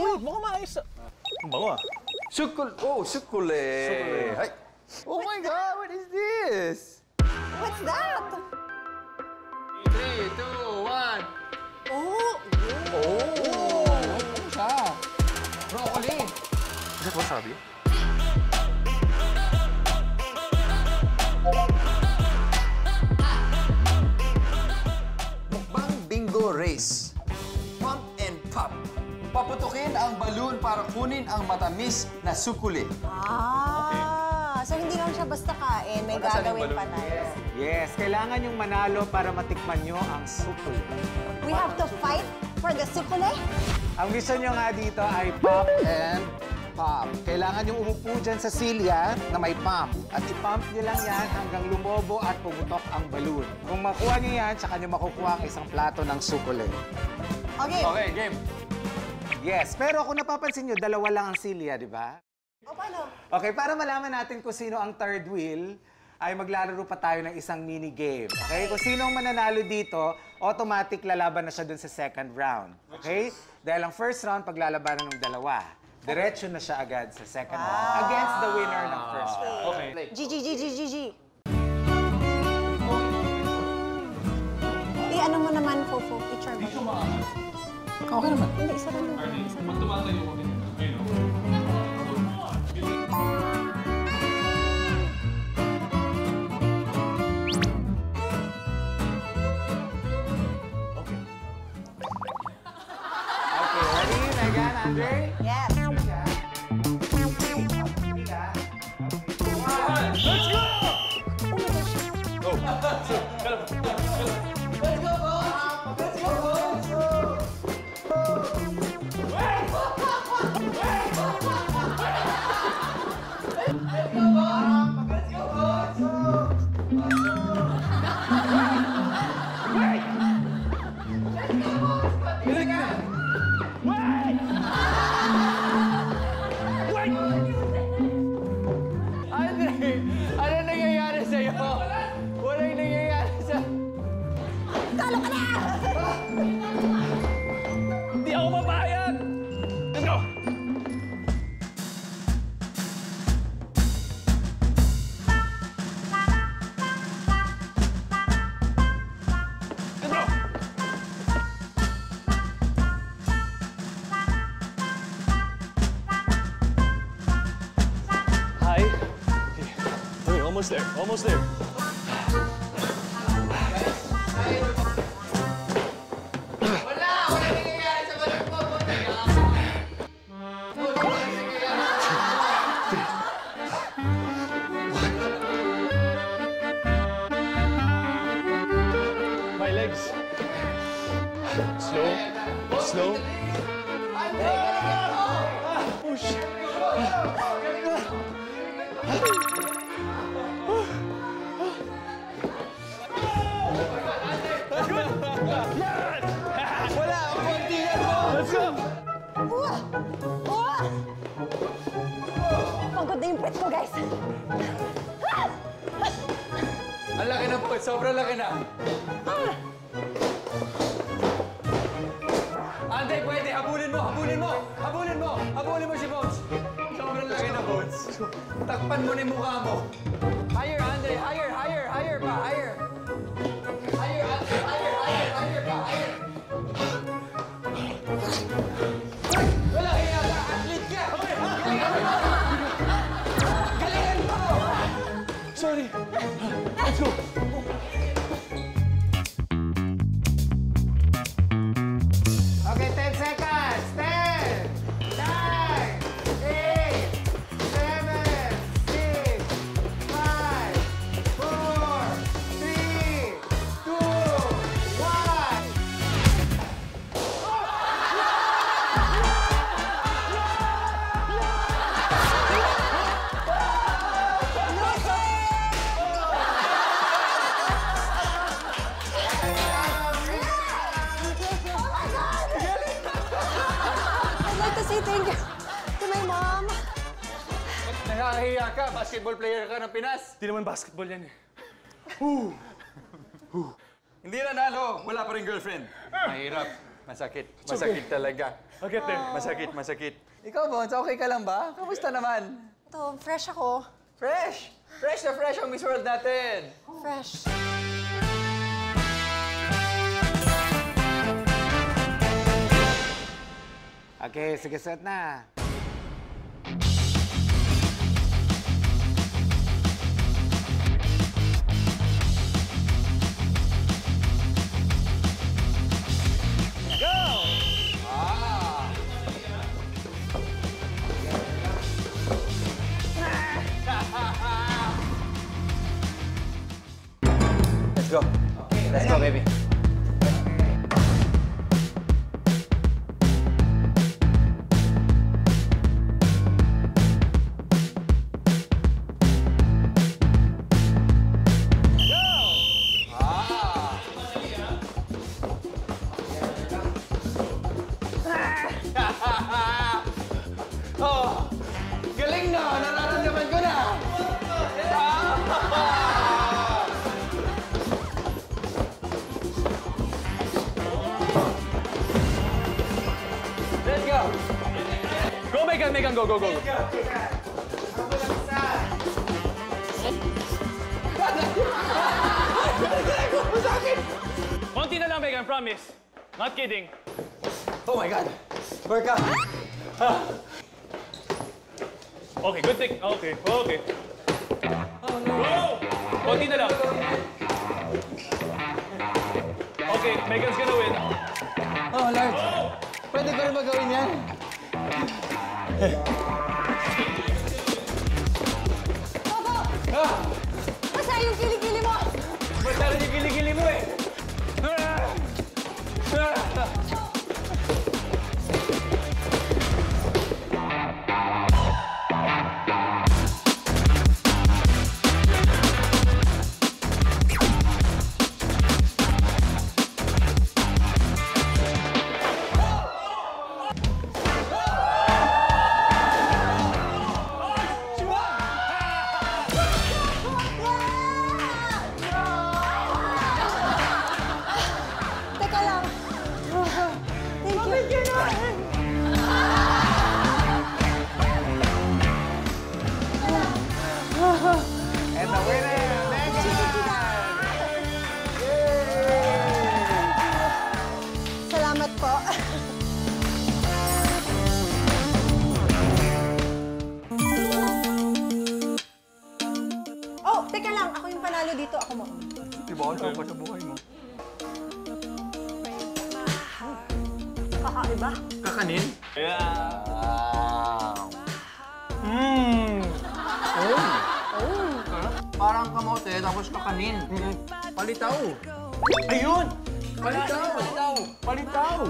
tayo. Mukhang maayos. Ang bango ah. Sukule. Ay. Oh my God, what is this? What's that? 3, 2, 1. Oh! Ano siya? Broccoli. Is that wasabi? Mukbang bingo race. Pump and pop. Paputukin ang balloon para kunin ang matamis na sukuli. So hindi lang siya basta kain, may gagawin pa tayo. Yes, kailangan yung manalo para matikman nyo ang sukuli. We have to fight for the sukule? Ang gusto nyo nga dito ay pop and pop. Kailangan yung umupo dyan sa silya na may pump. At i-pump nyo lang yan hanggang lumobo at pumutok ang balloon. Kung makuha nyo yan, tsaka nyo makukuha ang isang plato ng sukuli. Okay. Okay, game. Yes, pero kung napapansin nyo, dalawa lang ang silya, di ba? O paano? Okay, para malaman natin kung sino ang third wheel, ay maglalaro pa tayo ng isang mini game. Okay? Kung sino ang mananalo dito, automatic lalaban na siya dun sa second round. Okay? Dahil ang first round, paglalabanan ng dalawa. Diretso na siya agad sa second round. Against the winner ng first round. Okay. GG. I-ano mo naman, Fofo. I-charm mo. Okay naman. Hindi, isa lang. Pag tumatayo ko, Okay, ready? Megan, Andre? Yes. let's go! Oh my gosh. Ano nangyayari sa'yo? Walang nangyayari sa... Talo ka na! Hindi ako mapayag! Let's go! Let's go! Hi. Okay, almost there. Almost there. Walang nangyayari sa balon mo. My legs. Slow. Slow. Oh, shit. That's good. Yan! Wala, ang konti yan mo. Let's go! Pagod na yung pet ko, guys. Ang laki ng puwet, sobrang laki na. Andre, pwede, habulin mo, habulin mo, habulin mo, habulin mo si Bones. Sobrang laki na, Bones. Takpan mo na yung mukha mo. Higher, Andre, higher, higher, higher pa, higher. Higher, Andre, higher, higher, higher pa, higher. Wala kaya ka, athlete ka. Galingan mo! Sorry. Let's go. Okay, 10 seconds. 10, 9, 8, 7, 6, 5, 4, 3, 2, 1. I'd like to say thank you to my mom. Nakakahiya ka, basketball player ka ng Pinas. Di naman basketball yan eh. Hindi nanalo, wala pa rin girlfriend. Mahirap. Masakit. Masakit talaga. I'll get there. Masakit, masakit. Ikaw, Bones, okay ka lang ba? Kamusta naman? Ito, fresh ako. Fresh! Fresh na fresh ang Miss World natin! Fresh. Okay, sige, set na. Let's go. Let's go, baby. Oh, galing na! Nararamdaman ko na! Let's go! Go, Megan, Megan, go, go, go. Konti na lang, Megan, promise. Not kidding. Oh my God! Work out! Okay, good thing. Okay, okay. Go! Konti na lang. Okay, Megan's gonna win. Oh, Lord! Pwede ko rin magawin yan? Basta yung kilikili mo! Basta rin yung gili-gili mo eh! Teka lang. Thank you. And the winner, Megan! Salamat po. Oh, teka lang. Ako yung panalo dito. Ako mo. Di ba ako pa sa buhay mo? Kakaiba. Kakanin? Parang kamote, tapos kakanin. Palitaw. Ayun! Palitaw! Palitaw!